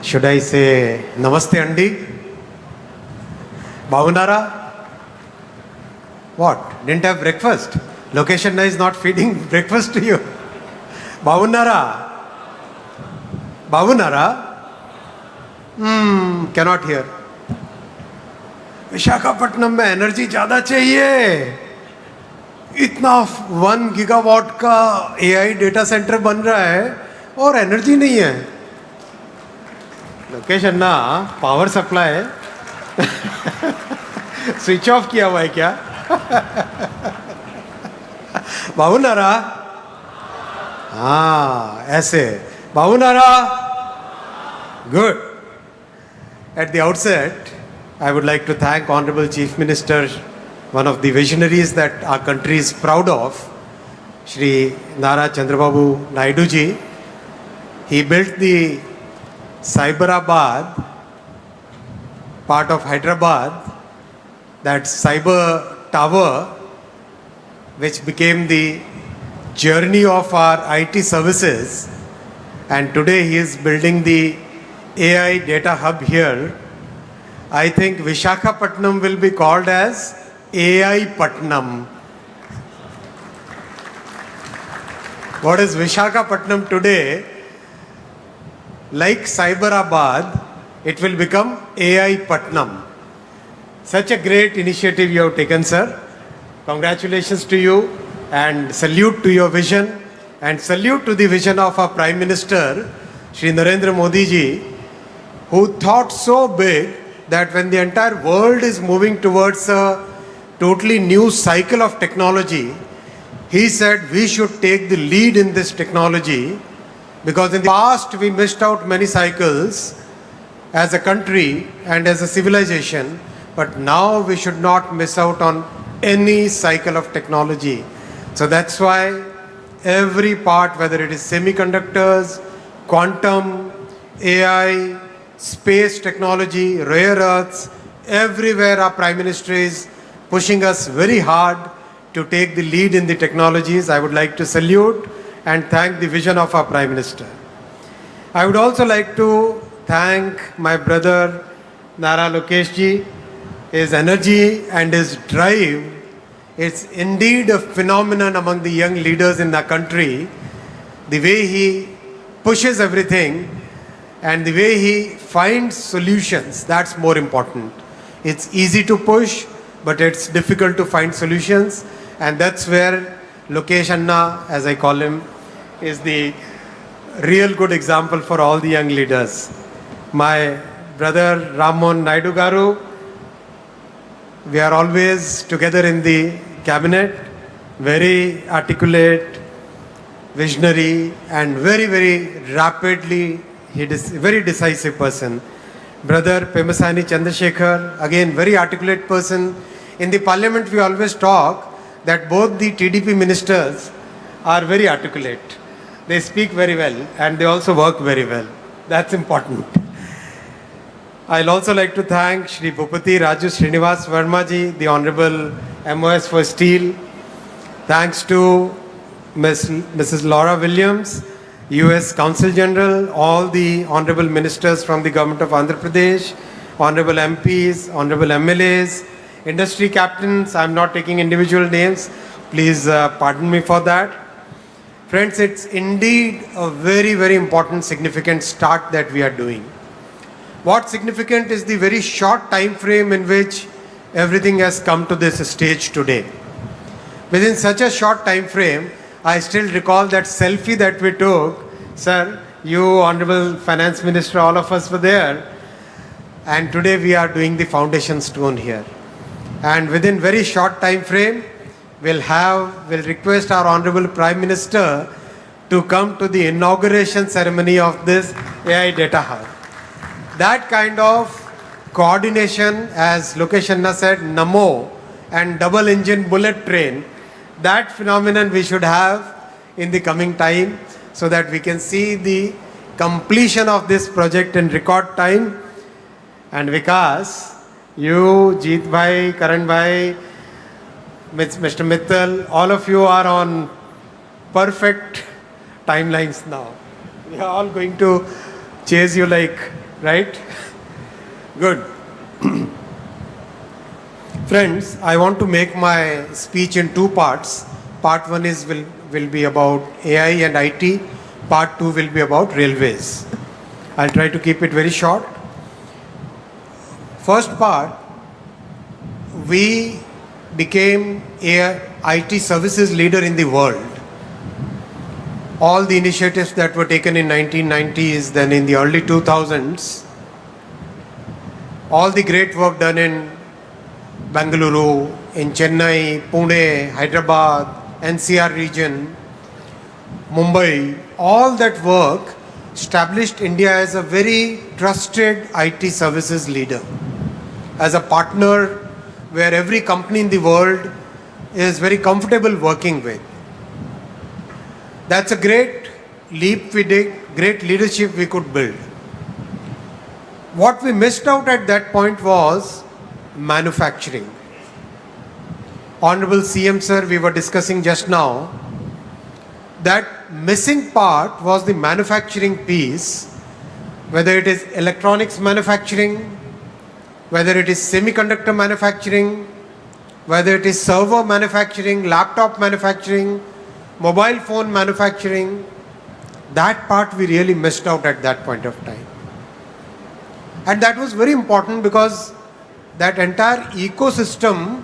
Should I say Namaste Andi? Bhavunara? What? Didn't have breakfast? Location is not feeding breakfast to you. Bhavunara? Bhavunara? Cannot hear. Visakhapatnam में energy ज़्यादा चाहिए. इतना 1 gigawatt का AI data centre बन रहा है और एनर्जी नहीं है. लोकेशन ना पावर सप्लाई स्विच ऑफ किया हुआ है क्या? बाबूनारा? हाँ ऐसे. बाबूनारा? Good. At the outset, I would like to thank Honorable Chief Minister, one of the visionaries that our country is proud of, Shri Nara Chandrababu Naidu ji. He built the Cyberabad, part of Hyderabad, that cyber tower, which became the journey of our IT services. And today he is building the AI data hub here. I think Visakhapatnam will be called as AI Patnam. What is Visakhapatnam today? Like Cyberabad, it will become AI Patnam. Such a great initiative you have taken, sir. Congratulations to you and salute to your vision and salute to the vision of our Prime Minister, Shri Narendra Modi ji, who thought so big that when the entire world is moving towards a totally new cycle of technology, he said we should take the lead in this technology, because in the past we missed out many cycles as a country and as a civilization, but now we should not miss out on any cycle of technology. So that's why every part, whether it is semiconductors, quantum, AI, space technology, rare earths, everywhere our Prime Minister is pushing us very hard to take the lead in the technologies. I would like to salute and thank the vision of our Prime Minister. I would also like to thank my brother Nara Lokesh ji. His energy and his drive is indeed a phenomenon among the young leaders in the country. The way he pushes everything and the way he finds solutions, that's more important. It's easy to push, but it's difficult to find solutions, and that's where Lokesh Anna, as I call him, is the real good example for all the young leaders. My brother Ramon Naidu Garu, we are always together in the cabinet, very articulate, visionary, and very, very rapidly, he is a very decisive person. Brother Pemasani Chandrasekhar, again very articulate person. In the parliament we always talk that both the TDP ministers are very articulate. They speak very well and they also work very well. That's important. I'll also like to thank Shri Bhupati Raju Srinivas Verma ji, the Honorable MOS for Steel. Thanks to Mrs. Laura Williams, US Consul General, all the Honorable Ministers from the Government of Andhra Pradesh, Honorable MPs, Honorable MLAs, Industry Captains. I'm not taking individual names. Please pardon me for that. Friends, it's indeed a very, very important, significant start that we are doing. What's significant is the very short time frame in which everything has come to this stage today. Within such a short time frame, I still recall that selfie that we took. Sir, you, Honorable Finance Minister, all of us were there. And today we are doing the foundation stone here. And within very short time frame, we'll request our Honorable Prime Minister to come to the inauguration ceremony of this AI Data Hub. That kind of coordination, as Lokesh Anna said, Namo, and double engine bullet train, that phenomenon we should have in the coming time, so that we can see the completion of this project in record time. And Vikas, you, Jeet Bhai, Karan Bhai, Mr. Mittal, all of you are on perfect timelines now. We are all going to chase you like Right? Good. Friends, I want to make my speech in two parts. Part one will be about AI and IT. Part two will be about railways. I'll try to keep it very short. First part, we became a IT services leader in the world. All the initiatives that were taken in 1990s, then in the early 2000s, all the great work done in Bengaluru, in Chennai, Pune, Hyderabad, NCR region, Mumbai, all that work established India as a very trusted IT services leader, as a partner where every company in the world is very comfortable working with. That's a great leap we did, great leadership we could build. What we missed out at that point was manufacturing. Honorable CM sir, we were discussing just now, that missing part was the manufacturing piece, whether it is electronics manufacturing, whether it is semiconductor manufacturing, whether it is server manufacturing, laptop manufacturing, mobile phone manufacturing. That part we really missed out at that point of time. And that was very important because that entire ecosystem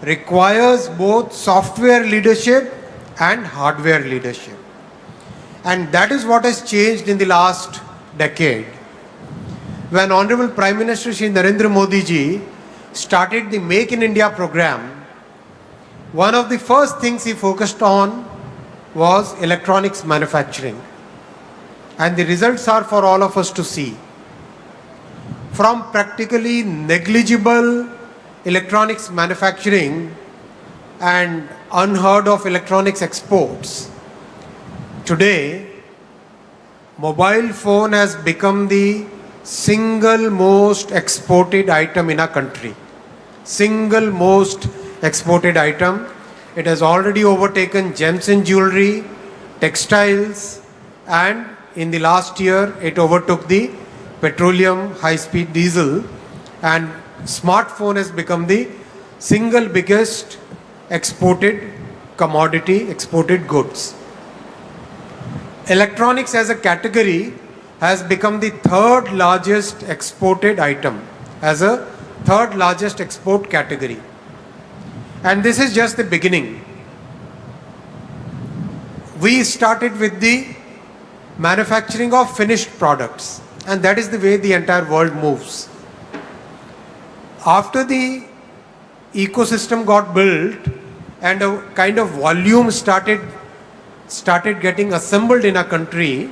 requires both software leadership and hardware leadership. And that is what has changed in the last decade. When Honorable Prime Minister Shri Narendra Modi ji started the Make in India program, one of the first things he focused on was electronics manufacturing. And the results are for all of us to see. From practically negligible electronics manufacturing and unheard of electronics exports, today mobile phone has become the single most exported item in our country. Single most exported item. It has already overtaken gems and jewelry, textiles, and in the last year it overtook the petroleum, high-speed diesel, and smartphone has become the single biggest exported commodity, exported goods. Electronics as a category has become the third largest exported item, as a third largest export category. And this is just the beginning. We started with the manufacturing of finished products, and that is the way the entire world moves. After the ecosystem got built and a kind of volume started getting assembled in our country,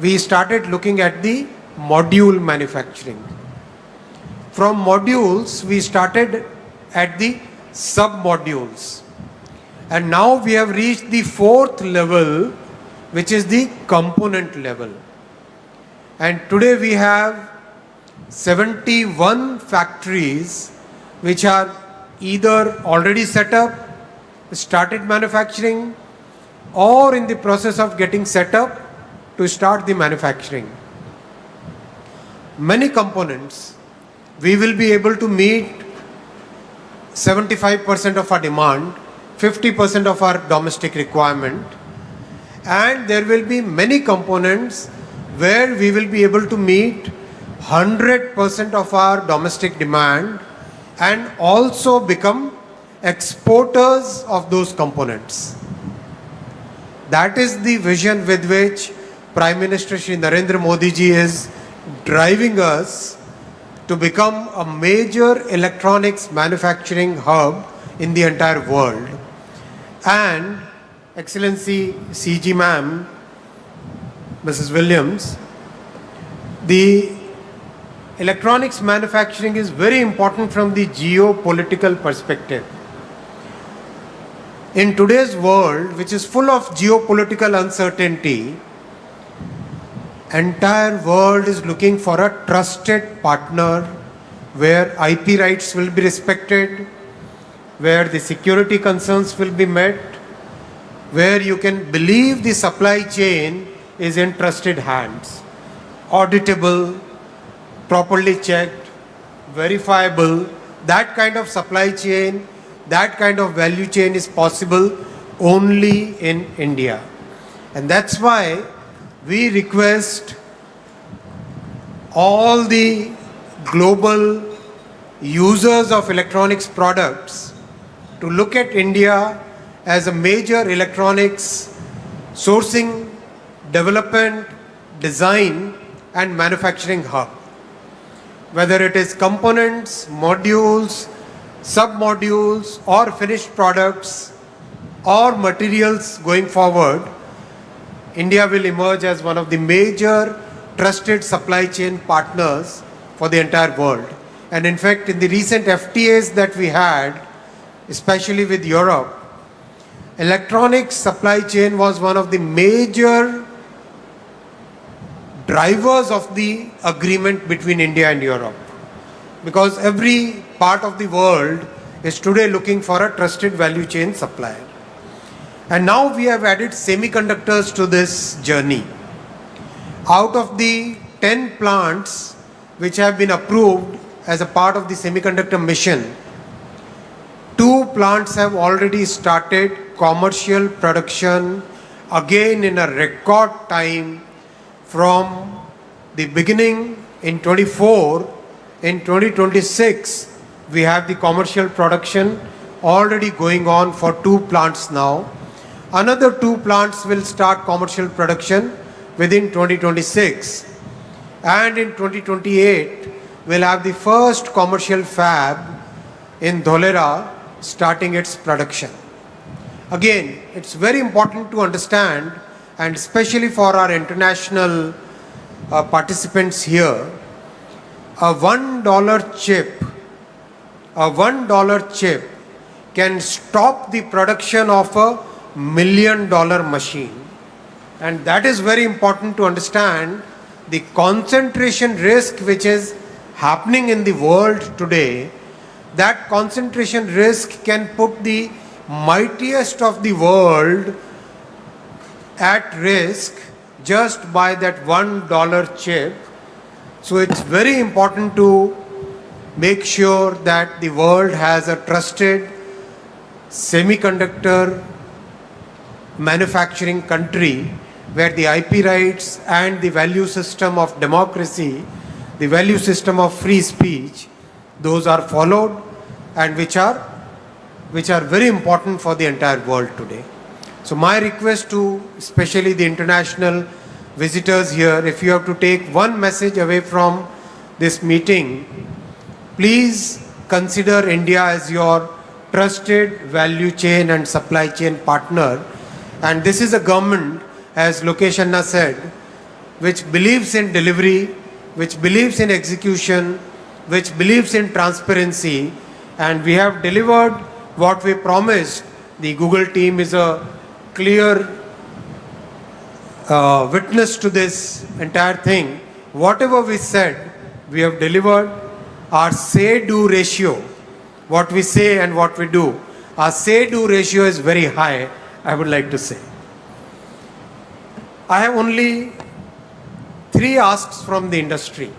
we started looking at the module manufacturing. From modules, we started at the sub-modules. And now we have reached the fourth level, which is the component level. And today we have 71 factories which are either already set up, started manufacturing, or in the process of getting set up to start the manufacturing. Many components, we will be able to meet 75% of our demand, 50% of our domestic requirement, and there will be many components where we will be able to meet 100% of our domestic demand and also become exporters of those components. That is the vision with which Prime Minister Shri Narendra Modi ji is driving us to become a major electronics manufacturing hub in the entire world. And Excellency CG Ma'am, Mrs. Williams, the electronics manufacturing is very important from the geopolitical perspective. In today's world, which is full of geopolitical uncertainty, entire world is looking for a trusted partner where IP rights will be respected, where the security concerns will be met, where you can believe the supply chain is in trusted hands, auditable, properly checked, verifiable. That kind of supply chain, that kind of value chain is possible only in India. And that's why we request all the global users of electronics products to look at India as a major electronics sourcing, development, design and manufacturing hub. Whether it is components, modules, sub-modules or finished products or materials going forward, India will emerge as one of the major trusted supply chain partners for the entire world. And in fact, in the recent FTAs that we had, especially with Europe, electronics supply chain was one of the major drivers of the agreement between India and Europe. Because every part of the world is today looking for a trusted value chain supplier. And now we have added semiconductors to this journey. Out of the 10 plants which have been approved as a part of the semiconductor mission, 2 plants have already started commercial production again in a record time from the beginning in 24. In 2026, we have the commercial production already going on for 2 plants now. Another 2 plants will start commercial production within 2026. And in 2028, we'll have the first commercial fab in Dholera starting its production. Again, it's very important to understand, and especially for our international participants here, a $1 chip can stop the production of a $1 million machine. And that is very important to understand the concentration risk which is happening in the world today. That concentration risk can put the mightiest of the world at risk just by that $1 chip. So it's very important to make sure that the world has a trusted semiconductor manufacturing country where the IP rights and the value system of democracy, the value system of free speech, those are followed and which are very important for the entire world today. So my request to especially the international visitors here, if you have to take one message away from this meeting, please consider India as your trusted value chain and supply chain partner. And this is a government, as Lokesh Anna said, which believes in delivery, which believes in execution, which believes in transparency, and we have delivered what we promised. The Google team is a clear witness to this entire thing. Whatever we said, we have delivered. Our say-do ratio, what we say and what we do, our say-do ratio is very high, I would like to say. I have only 3 asks from the industry,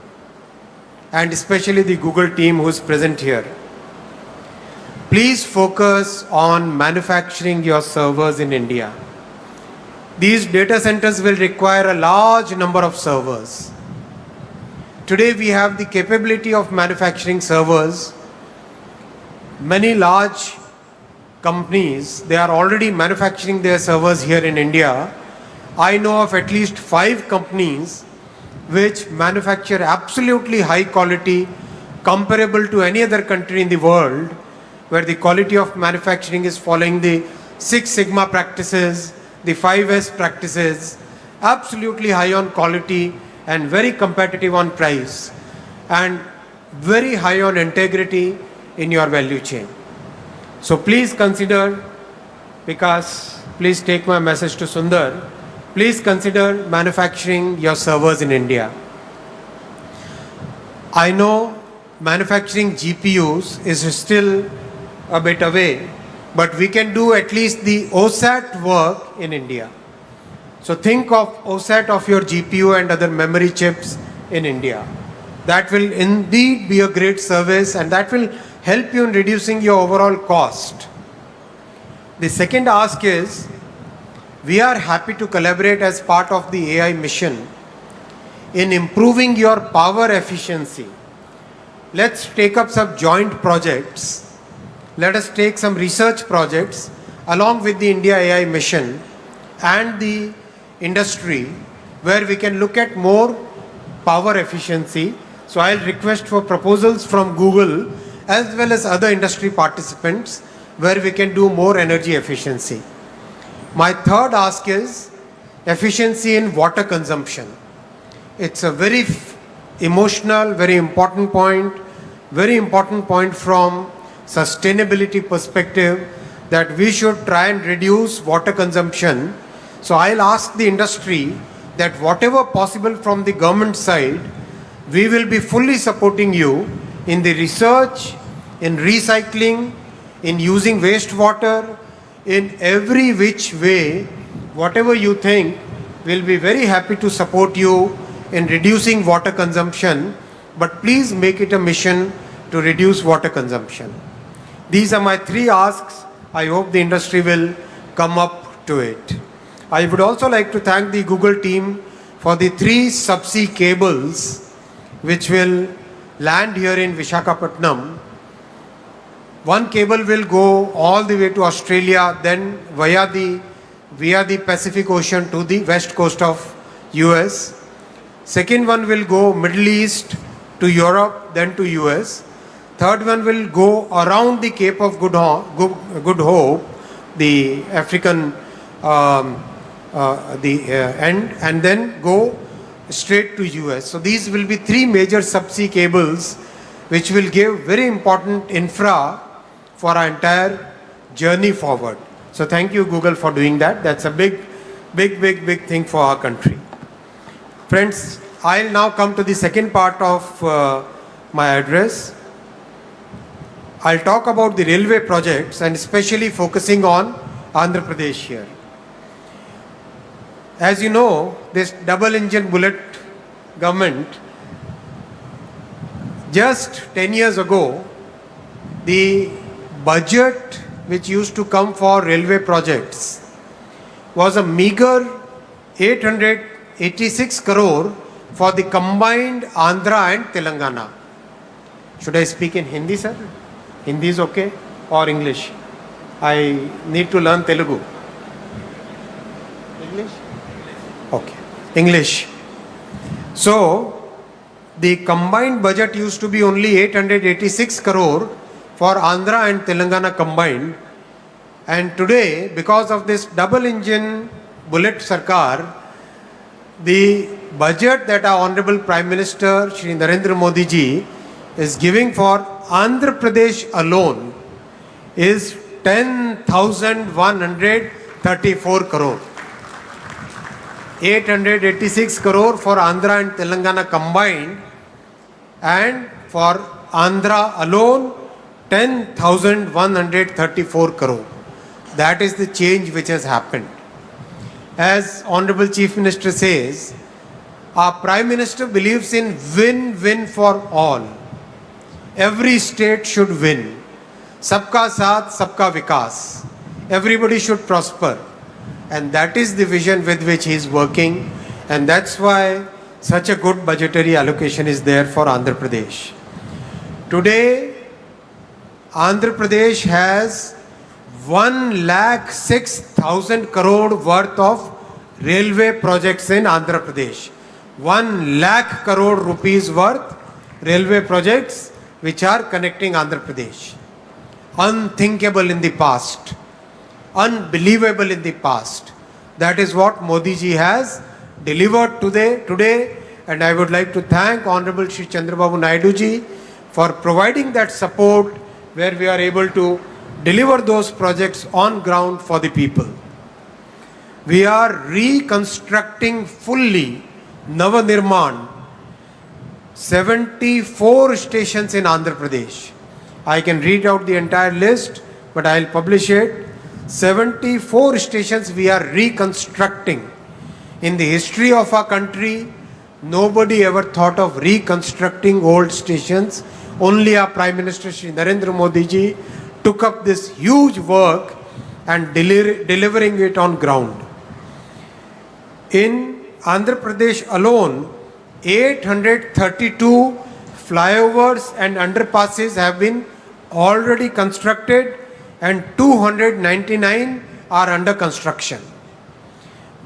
and especially the Google team who is present here. Please focus on manufacturing your servers in India. These data centers will require a large number of servers. Today we have the capability of manufacturing servers. Many large companies, they are already manufacturing their servers here in India. I know of at least 5 companies which manufacture absolutely high quality, comparable to any other country in the world, where the quality of manufacturing is following the 6 Sigma practices, the 5S practices, absolutely high on quality and very competitive on price, and very high on integrity in your value chain. So please consider, because please take my message to Sundar, please consider manufacturing your servers in India. I know manufacturing GPUs is still a bit away, but we can do at least the OSAT work in India. So think of OSAT of your GPU and other memory chips in India. That will indeed be a great service and that will help you in reducing your overall cost. The second ask is, we are happy to collaborate as part of the AI mission in improving your power efficiency. Let's take up some joint projects. Let us take some research projects along with the India AI mission and the industry where we can look at more power efficiency. So I'll request for proposals from Google as well as other industry participants where we can do more energy efficiency. My third ask is efficiency in water consumption. It's a very emotional, very important point from sustainability perspective that we should try and reduce water consumption. So I'll ask the industry that whatever possible from the government side, we will be fully supporting you in the research, in recycling, in using wastewater, in every which way, whatever you think, we'll be very happy to support you in reducing water consumption, but please make it a mission to reduce water consumption. These are my three asks. I hope the industry will come up to it. I would also like to thank the Google team for the 3 subsea cables which will land here in Visakhapatnam. One cable will go all the way to Australia, then via the Pacific Ocean to the west coast of US. Second one will go Middle East to Europe, then to US. Third one will go around the Cape of Good Hope, the African end, and then go straight to US. So these will be 3 major subsea cables which will give very important infra for our entire journey forward. So thank you Google for doing that. That's a big thing for our country. Friends, I'll now come to the second part of my address. I'll talk about the railway projects and especially focusing on Andhra Pradesh here. As you know, this double engine bullet government, just 10 years ago, the budget which used to come for railway projects was a meager 886 crore for the combined Andhra and Telangana. Should I speak in Hindi, sir? Hindi is okay? Or English? I need to learn Telugu. English? Okay. English. So, the combined budget used to be only 886 crore for Andhra and Telangana combined. And today, because of this double engine bullet Sarkar, the budget that our Honorable Prime Minister Shri Narendra Modi ji is giving for Andhra Pradesh alone is 10,134 crore. 886 crore for Andhra and Telangana combined, and for Andhra alone 10,134 crore. That is the change which has happened. As Honorable Chief Minister says, our Prime Minister believes in win-win for all. Every state should win. Sabka saath, sabka vikas. Everybody should prosper. And that is the vision with which he is working. And that's why such a good budgetary allocation is there for Andhra Pradesh. Today, Andhra Pradesh has 1,06,000 crore worth of railway projects in Andhra Pradesh. 1 lakh crore rupees worth railway projects which are connecting Andhra Pradesh. Unthinkable in the past. Unbelievable in the past. That is what Modi ji has delivered today, and I would like to thank Honorable Shri Chandrababu Naidu ji for providing that support where we are able to deliver those projects on ground for the people. We are reconstructing fully Navanirman 74 stations in Andhra Pradesh. I can read out the entire list, but I'll publish it. 74 stations we are reconstructing. In the history of our country, Nobody ever thought of reconstructing old stations. Only our Prime Minister Shri Narendra Modi ji took up this huge work and delivering it on ground. In Andhra Pradesh alone, 832 flyovers and underpasses have been already constructed and 299 are under construction.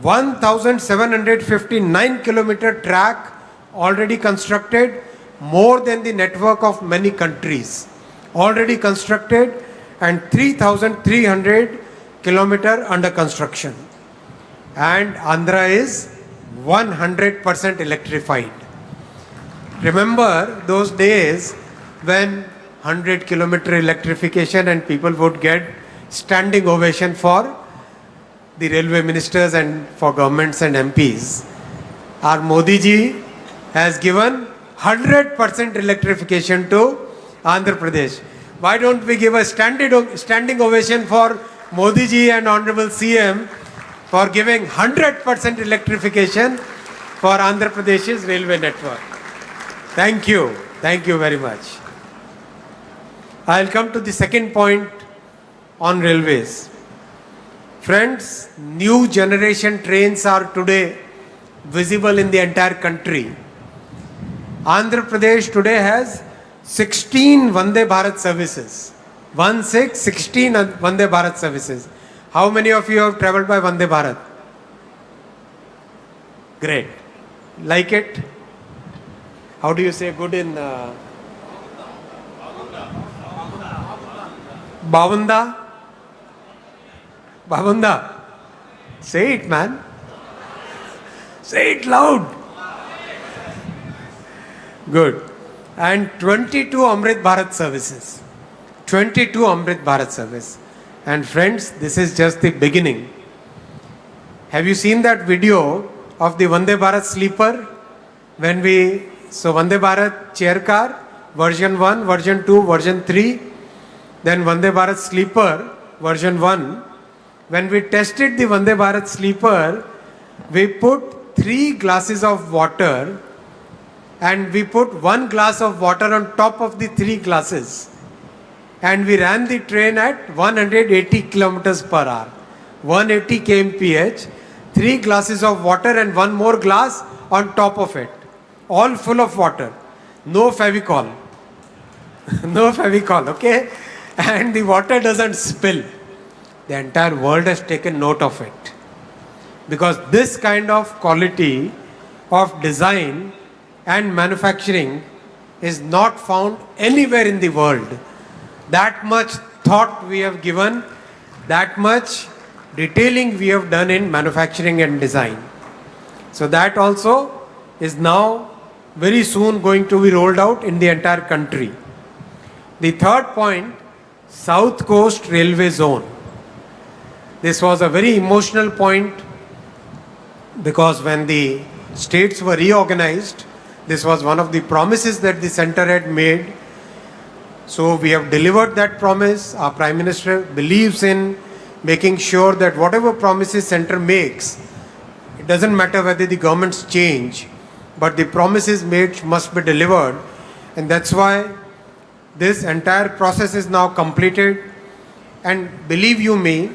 1,759 kilometer track already constructed, more than the network of many countries already constructed, and 3,300 kilometer under construction. And Andhra is 100% electrified. Remember those days when 100-kilometer electrification and people would get standing ovation for the railway ministers and for governments and MPs. Our Modi ji has given 100% electrification to Andhra Pradesh. Why don't we give a standing ovation for Modi ji and Honorable CM for giving 100% electrification for Andhra Pradesh's railway network. Thank you. Thank you very much. I'll come to the second point on railways. Friends, new generation trains are today visible in the entire country. Andhra Pradesh today has 16 Vande Bharat services. 16 Vande Bharat services. How many of you have traveled by Vande Bharat? Great. Like it? How do you say good in Bavunda? Bavunda. Say it, man. Say it loud. Good. And 22 Amrit Bharat services. 22 Amrit Bharat service. And friends, this is just the beginning. Have you seen that video of the Vande Bharat sleeper? So Vande Bharat chair car, version 1, version 2, version 3. Then Vande Bharat sleeper, version 1. When we tested the Vande Bharat sleeper, we put 3 glasses of water and we put 1 glass of water on top of the 3 glasses. And we ran the train at 180 kilometers per hour. 180 kmph, 3 glasses of water and 1 more glass on top of it. All full of water. No Fevicol. No Fevicol, okay? And the water doesn't spill. The entire world has taken note of it. Because this kind of quality of design and manufacturing is not found anywhere in the world. That much thought we have given, that much detailing we have done in manufacturing and design. So that also is now very soon going to be rolled out in the entire country. The third point, South Coast Railway Zone. This was a very emotional point because when the states were reorganized, this was one of the promises that the center had made. So we have delivered that promise. Our Prime Minister believes in making sure that whatever promises center makes, it doesn't matter whether the governments change, but the promises made must be delivered. And that's why this entire process is now completed. And believe you me,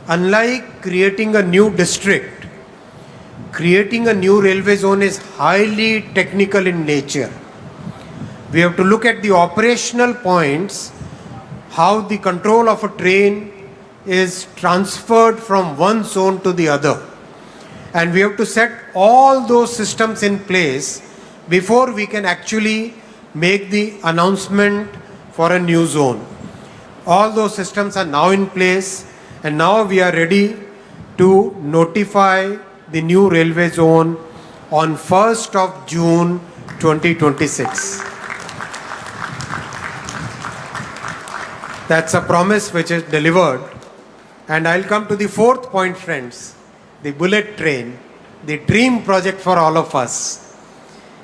unlike creating a new district, creating a new railway zone is highly technical in nature. We have to look at the operational points, how the control of a train is transferred from one zone to the other. And we have to set all those systems in place before we can actually make the announcement for a new zone. All those systems are now in place, and now we are ready to notify the new railway zone on 1st of June 2026. That's a promise which is delivered. And I'll come to the fourth point, friends. The bullet train, the dream project for all of us.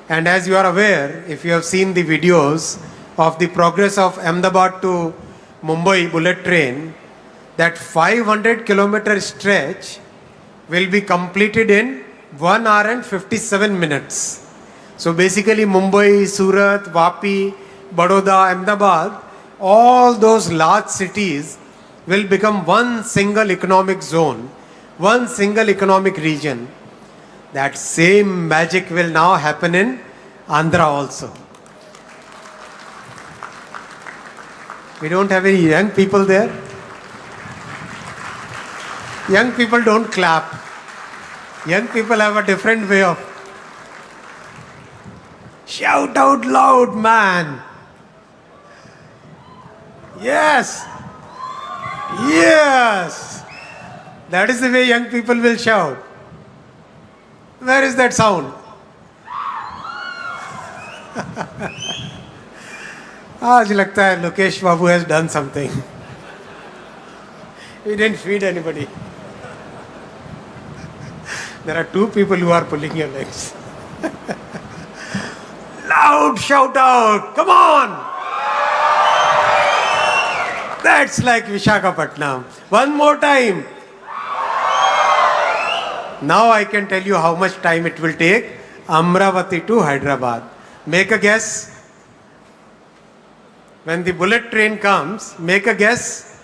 And as you are aware, if you have seen the videos of the progress of Ahmedabad to Mumbai bullet train, that 500-kilometer stretch will be completed in 1 hour and 57 minutes. So basically Mumbai, Surat, Vapi, Baroda, Ahmedabad, all those large cities will become one single economic zone, one single economic region. That same magic will now happen in Andhra also. We don't have any young people there. Young people don't clap. Young people have a different way of shout out loud, man. Yes. Yes. That is the way young people will shout. Where is that sound? आज लगता है लोकेश बाबू has done something. He didn't feed anybody. There are two people who are pulling your legs. Loud shout out, come on! That's like Visakhapatnam. One more time. Now I can tell you how much time it will take. Amravati to Hyderabad. Make a guess. When the bullet train comes, make a guess.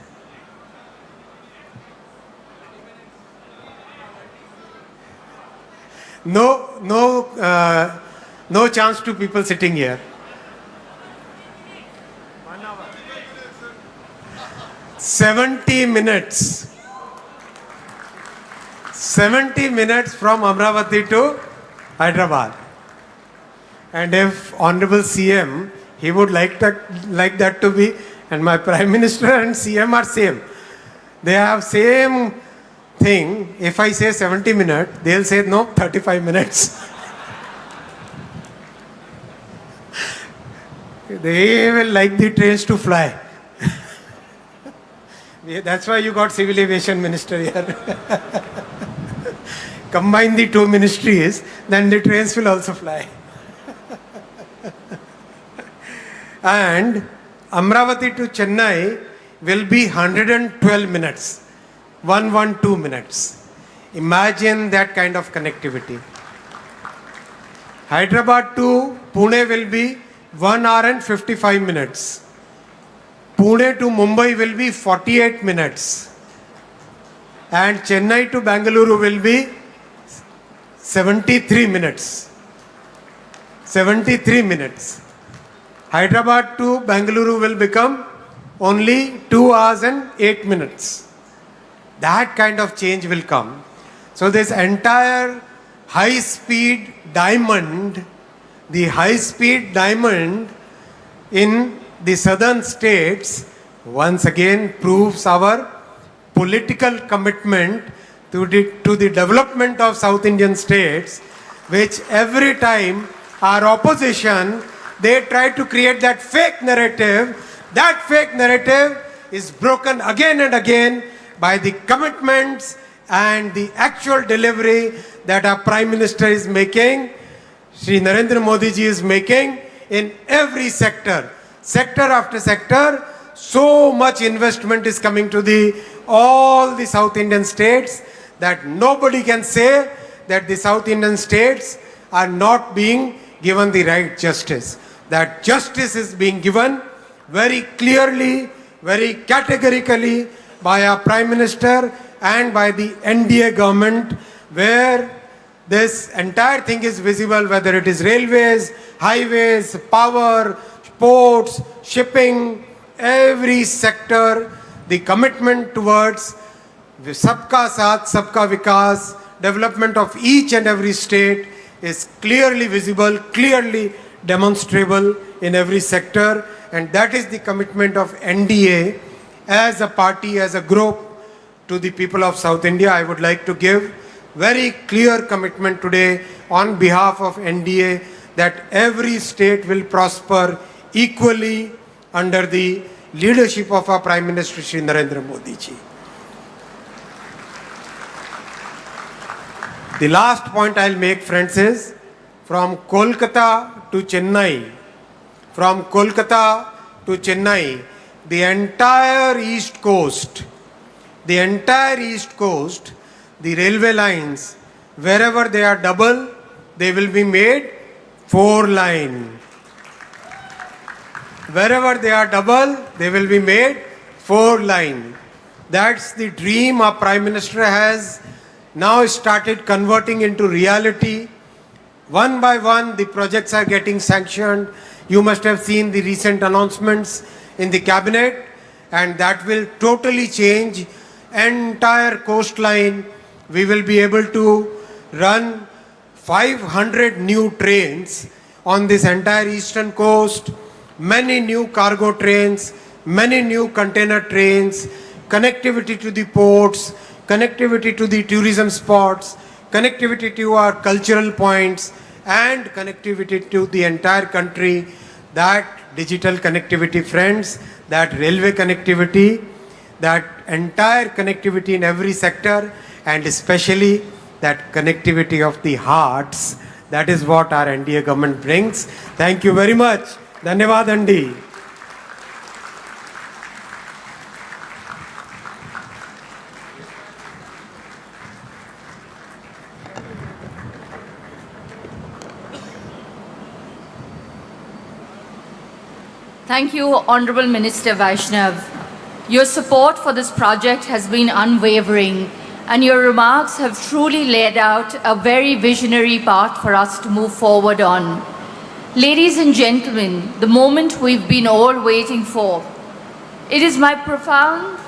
No chance to people sitting here. 1 hour. 70 minutes. 70 minutes from Amravati to Hyderabad. And if Honorable CM, he would like that to be, and my Prime Minister and CM are same. They have same thing. If I say 70 minutes, they'll say no, 35 minutes. They will like the trains to fly. That's why you got Civil Aviation Minister here. Combine the two ministries, then the trains will also fly. And Amravati to Chennai will be 112 minutes. 112 minutes. Imagine that kind of connectivity. Hyderabad to Pune will be 1 hour and 55 minutes. Pune to Mumbai will be 48 minutes. And Chennai to Bengaluru will be 73 minutes. 73 minutes. Hyderabad to Bengaluru will become only 2 hours and 8 minutes. That kind of change will come. So this entire high-speed diamond, the high-speed diamond in the southern states once again proves our political commitment to the development of South Indian states, which every time our opposition, they try to create that fake narrative. That fake narrative is broken again and again by the commitments and the actual delivery that our Prime Minister is making, Shri Narendra Modi ji is making in every sector. Sector after sector, so much investment is coming to all the South Indian states that nobody can say that the South Indian states are not being given the right justice. That justice is being given very clearly, very categorically by our Prime Minister and by the NDA government, where this entire thing is visible, whether it is railways, highways, power, ports, shipping, every sector, the commitment towards the Sabka Saath, Sabka Vikas, development of each and every state is clearly visible, clearly demonstrable in every sector, and that is the commitment of NDA as a party, as a group to the people of South India. I would like to give very clear commitment today on behalf of NDA that every state will prosper equally under the leadership of our Prime Minister Shri Narendra Modi ji. The last point I'll make, friends, is from Kolkata to Chennai, from Kolkata to Chennai, the entire East Coast, the railway lines, wherever they are double, they will be made 4-line. Wherever they are double, they will be made 4-line. That's the dream our Prime Minister has now started converting into reality. One by one, the projects are getting sanctioned. You must have seen the recent announcements in the cabinet, and that will totally change entire coastline. We will be able to run 500 new trains on this entire eastern coast, many new cargo trains, many new container trains, connectivity to the ports, connectivity to the tourism spots, connectivity to our cultural points, and connectivity to the entire country. That digital connectivity, friends, that railway connectivity, that entire connectivity in every sector, and especially that connectivity of the hearts, that is what our NDA government brings. Thank you very much. Dhanyavad Andi. Thank you, Honorable Minister Vaishnaw. Your support for this project has been unwavering, and your remarks have truly laid out a very visionary path for us to move forward on. Ladies and gentlemen, the moment we've been all waiting for. It is my profound